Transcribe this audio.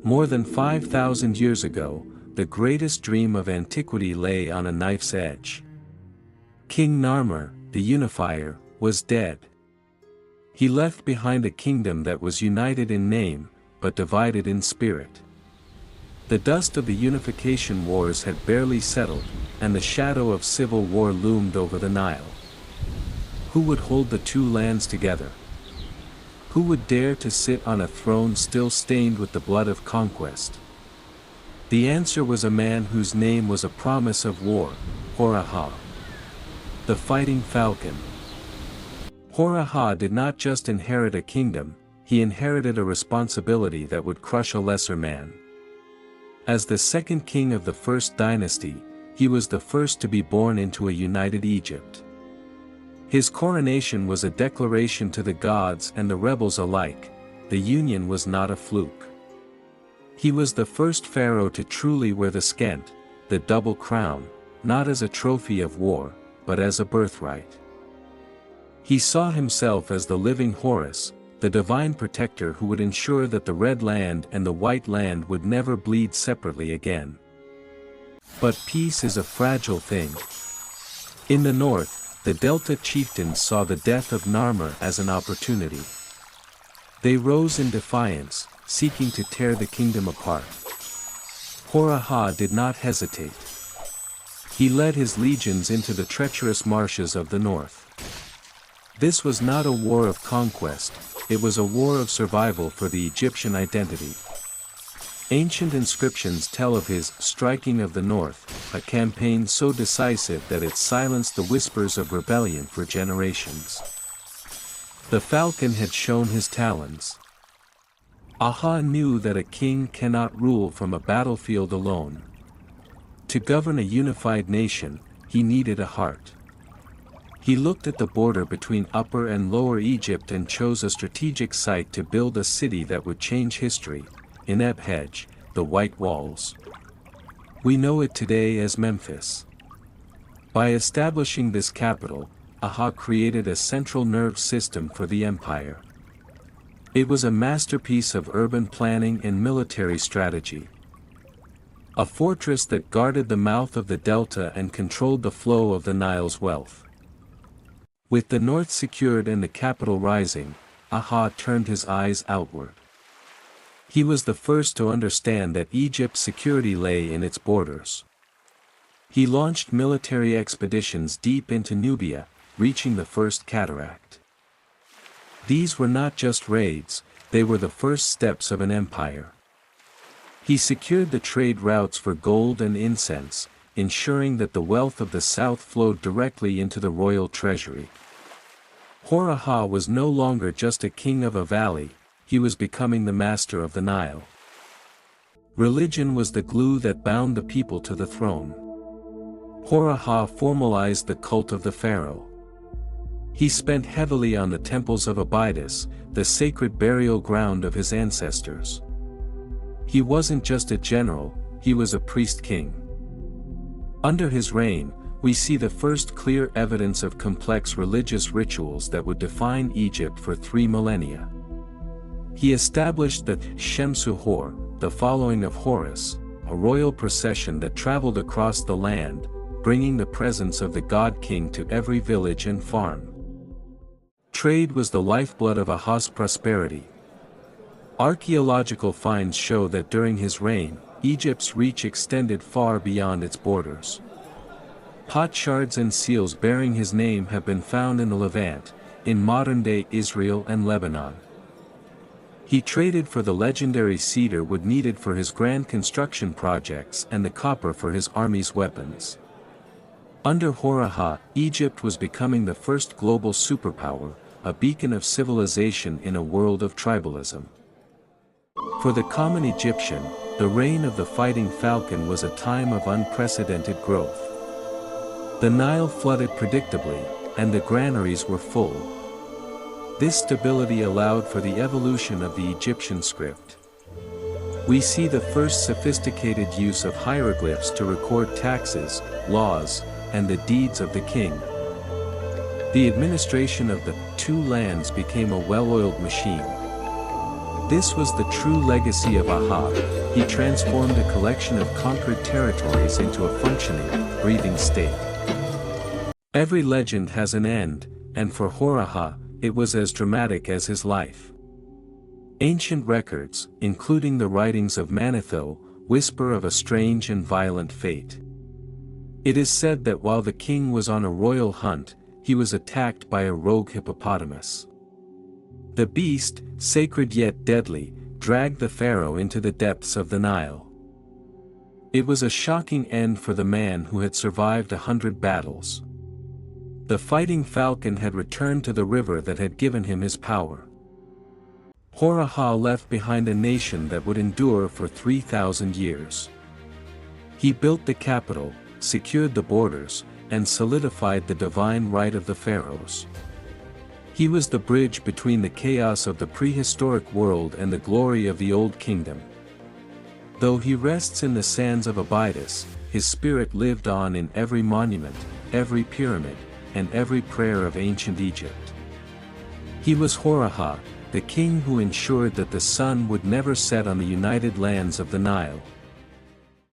More than 5,000 years ago, the greatest dream of antiquity lay on a knife's edge. King Narmer, the unifier, was dead. He left behind a kingdom that was united in name, but divided in spirit. The dust of the Unification Wars had barely settled, and the shadow of civil war loomed over the Nile. Who would hold the two lands together? Who would dare to sit on a throne still stained with the blood of conquest? The answer was a man whose name was a promise of war, Hor-Aha. The Fighting Falcon. Hor-Aha did not just inherit a kingdom, he inherited a responsibility that would crush a lesser man. As the second king of the First Dynasty, he was the first to be born into a united Egypt. His coronation was a declaration to the gods and the rebels alike: the union was not a fluke. He was the first pharaoh to truly wear the skent, the double crown, not as a trophy of war, but as a birthright. He saw himself as the living Horus, the divine protector who would ensure that the Red Land and the White Land would never bleed separately again. But peace is a fragile thing. In the north, the Delta chieftains saw the death of Narmer as an opportunity. They rose in defiance, seeking to tear the kingdom apart. Hor-Aha did not hesitate. He led his legions into the treacherous marshes of the north. This was not a war of conquest, it was a war of survival for the Egyptian identity. Ancient inscriptions tell of his striking of the north, a campaign so decisive that it silenced the whispers of rebellion for generations. The falcon had shown his talons. Aha knew that a king cannot rule from a battlefield alone. To govern a unified nation, he needed a heart. He looked at the border between Upper and Lower Egypt and chose a strategic site to build a city that would change history: Nebhej, the White Walls. We know it today as Memphis. By establishing this capital, Aha created a central nerve system for the empire. It was a masterpiece of urban planning and military strategy. A fortress that guarded the mouth of the delta and controlled the flow of the Nile's wealth. With the north secured and the capital rising, Aha turned his eyes outward. He was the first to understand that Egypt's security lay in its borders. He launched military expeditions deep into Nubia, reaching the first cataract. These were not just raids, they were the first steps of an empire. He secured the trade routes for gold and incense, ensuring that the wealth of the south flowed directly into the royal treasury. Hor-Aha was no longer just a king of a valley, he was becoming the master of the Nile. Religion was the glue that bound the people to the throne. Hor-Aha formalized the cult of the pharaoh. He spent heavily on the temples of Abydos, the sacred burial ground of his ancestors. He wasn't just a general, he was a priest-king. Under his reign, we see the first clear evidence of complex religious rituals that would define Egypt for 3 millennia. He established the Shemsu-Hor, the following of Horus, a royal procession that traveled across the land, bringing the presence of the god-king to every village and farm. Trade was the lifeblood of Aha's prosperity. Archaeological finds show that during his reign, Egypt's reach extended far beyond its borders. Potsherds and seals bearing his name have been found in the Levant, in modern-day Israel and Lebanon. He traded for the legendary cedar wood needed for his grand construction projects and the copper for his army's weapons. Under Hor-Aha, Egypt was becoming the first global superpower, a beacon of civilization in a world of tribalism. For the common Egyptian, the reign of the Fighting Falcon was a time of unprecedented growth. The Nile flooded predictably, and the granaries were full. This stability allowed for the evolution of the Egyptian script. We see the first sophisticated use of hieroglyphs to record taxes, laws, and the deeds of the king. The administration of the two lands became a well-oiled machine. This was the true legacy of Aha. He transformed a collection of conquered territories into a functioning, breathing state. Every legend has an end, and for Hor-Aha, it was as dramatic as his life. Ancient records, including the writings of Manetho, whisper of a strange and violent fate. It is said that while the king was on a royal hunt, he was attacked by a rogue hippopotamus. The beast, sacred yet deadly, dragged the pharaoh into the depths of the Nile. It was a shocking end for the man who had survived 100 battles. The Fighting Falcon had returned to the river that had given him his power. Hor-Aha left behind a nation that would endure for 3,000 years. He built the capital, secured the borders, and solidified the divine right of the pharaohs. He was the bridge between the chaos of the prehistoric world and the glory of the Old Kingdom. Though he rests in the sands of Abydos, his spirit lived on in every monument, every pyramid, and every prayer of ancient Egypt. He was Hor-Aha, the king who ensured that the sun would never set on the united lands of the Nile.